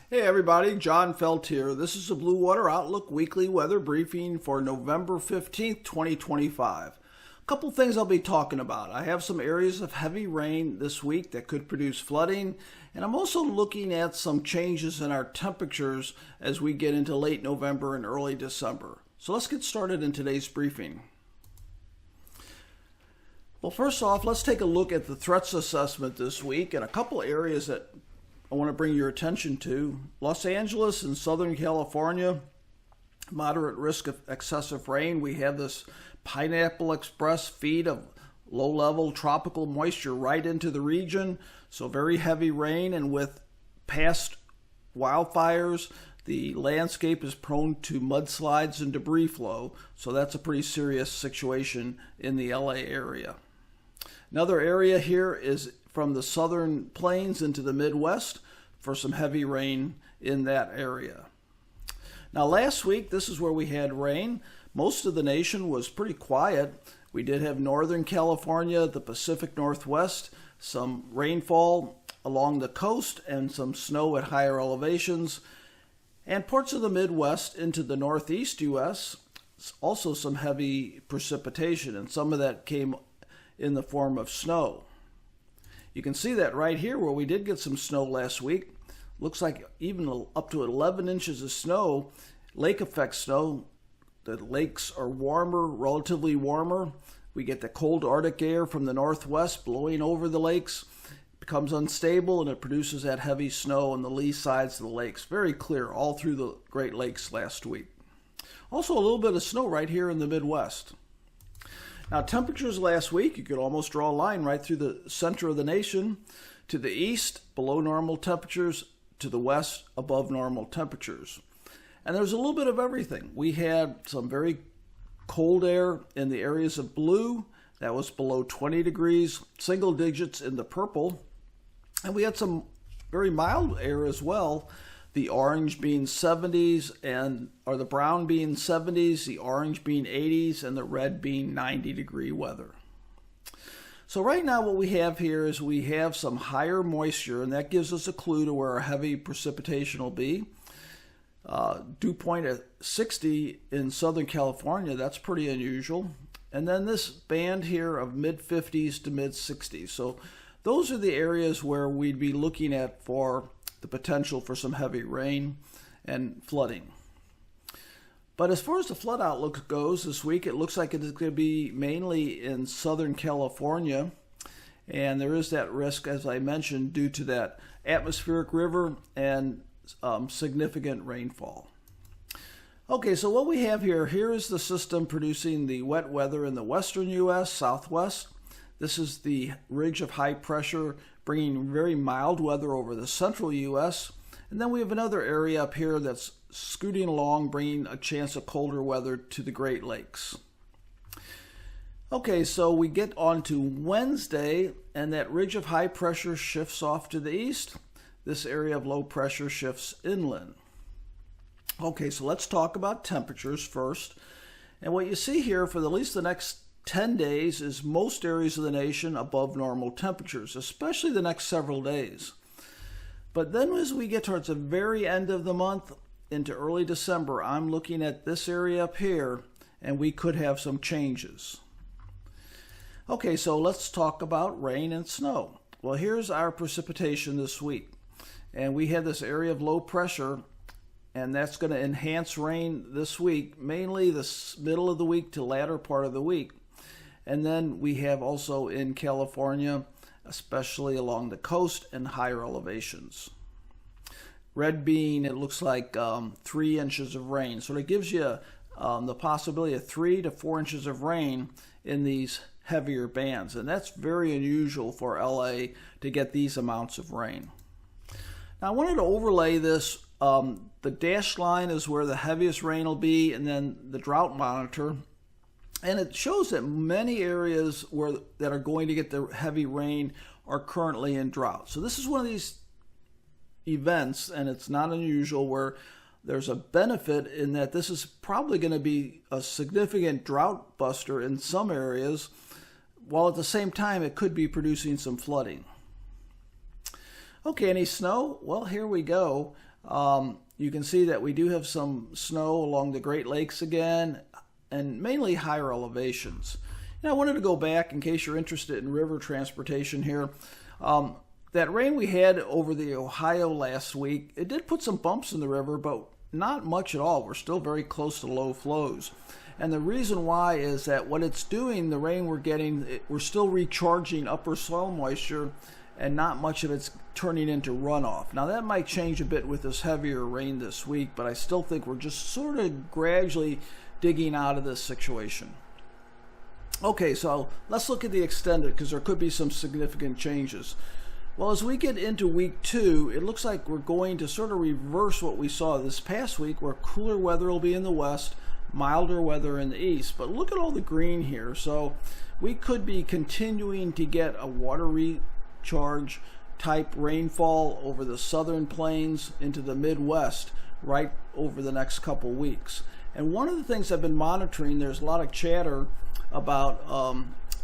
Hey everybody, John Felt here. This is the Blue Water Outlook Weekly Weather Briefing for November 15th, 2025. A couple things I'll be talking about. I have some areas of heavy rain this week that could produce flooding, and I'm also looking at some changes in our temperatures as we get into late November and early December. So let's get started in today's briefing. Well, first off, let's take a look at the threats assessment this week and a couple areas that I want to bring your attention to. Los Angeles and Southern California, moderate risk of excessive rain. We have this Pineapple Express feed of low-level tropical moisture right into the region. So very heavy rain, and with past wildfires, the landscape is prone to mudslides and debris flow. So that's a pretty serious situation in the LA area. Another area here is from the southern plains into the Midwest for some heavy rain in that area. Now last week, this is where we had rain. Most of the nation was pretty quiet. We did have Northern California, the Pacific Northwest, some rainfall along the coast and some snow at higher elevations, and parts of the Midwest into the Northeast U.S., also some heavy precipitation, and some of that came in the form of snow. You can see that right here where we did get some snow last week. Looks like even up to 11 inches of snow, lake effect snow. The lakes are warmer, relatively warmer. We get the cold Arctic air from the northwest blowing over the lakes. It becomes unstable and it produces that heavy snow on the lee sides of the lakes. Very clear all through the Great Lakes last week. Also a little bit of snow right here in the Midwest. Now, temperatures last week, you could almost draw a line right through the center of the nation. To the east, below normal temperatures. To the west, above normal temperatures. And there's a little bit of everything. We had some very cold air in the areas of blue. That was below 20 degrees, single digits in the purple. And we had some very mild air as well. The orange being 70s, or the brown being 70s, the orange being 80s, and the red being 90-degree weather. So right now what we have here is we have some higher moisture, and that gives us a clue to where our heavy precipitation will be. Dew point at 60 in Southern California, that's pretty unusual. And then this band here of mid-50s to mid-60s. So those are the areas where we'd be looking at for the potential for some heavy rain and flooding. But as far as the flood outlook goes this week, it looks like it is going to be mainly in Southern California. And there is that risk, as I mentioned, due to that atmospheric river and significant rainfall. Okay, so what we have here is the system producing the wet weather in the western U.S., southwest. This is the ridge of high pressure bringing very mild weather over the central U.S. And then we have another area up here that's scooting along, bringing a chance of colder weather to the Great Lakes. Okay, so we get on to Wednesday, and that ridge of high pressure shifts off to the east. This area of low pressure shifts inland. Okay, so let's talk about temperatures first. And what you see here for at least the next 10 days is most areas of the nation above normal temperatures, especially the next several days. But then as we get towards the very end of the month into early December, I'm looking at this area up here, and we could have some changes. Okay, so let's talk about rain and snow. Well, here's our precipitation this week. And we have this area of low pressure, and that's going to enhance rain this week, mainly the middle of the week to latter part of the week. And then we have also in California, especially along the coast and higher elevations. Red being, it looks like 3 inches of rain. So it gives you the possibility of 3 to 4 inches of rain in these heavier bands. And that's very unusual for LA to get these amounts of rain. Now I wanted to overlay this. The dashed line is where the heaviest rain will be, and then the drought monitor. And it shows that many areas that are going to get the heavy rain are currently in drought. So this is one of these events, and it's not unusual, where there's a benefit in that this is probably going to be a significant drought buster in some areas, while at the same time it could be producing some flooding. Okay, any snow? Well, here we go. You can see that we do have some snow along the Great Lakes again, and mainly higher elevations. I wanted to go back in case you're interested in river transportation here. That rain we had over the Ohio last week, it did put some bumps in the river, but not much at all. We're still very close to low flows. And the reason why is that what it's doing, the rain we're getting, we're still recharging upper soil moisture, and not much of it's turning into runoff. Now that might change a bit with this heavier rain this week, but I still think we're just sort of gradually digging out of this situation. Okay, so let's look at the extended, because there could be some significant changes. Well, as we get into week 2, it looks like we're going to sort of reverse what we saw this past week, where cooler weather will be in the west, milder weather in the east. But look at all the green here. So we could be continuing to get a water recharge type rainfall over the southern plains into the Midwest right over the next couple weeks. And one of the things I've been monitoring, there's a lot of chatter about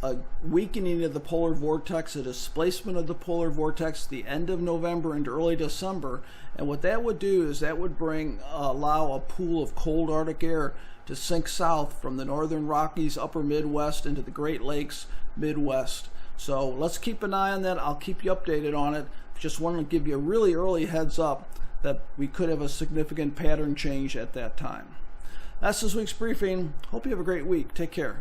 a weakening of the polar vortex, a displacement of the polar vortex the end of November into early December. And what that would do is that would allow a pool of cold Arctic air to sink south from the northern Rockies, upper Midwest into the Great Lakes, Midwest. So let's keep an eye on that. I'll keep you updated on it. Just wanted to give you a really early heads up that we could have a significant pattern change at that time. That's this week's briefing. Hope you have a great week. Take care.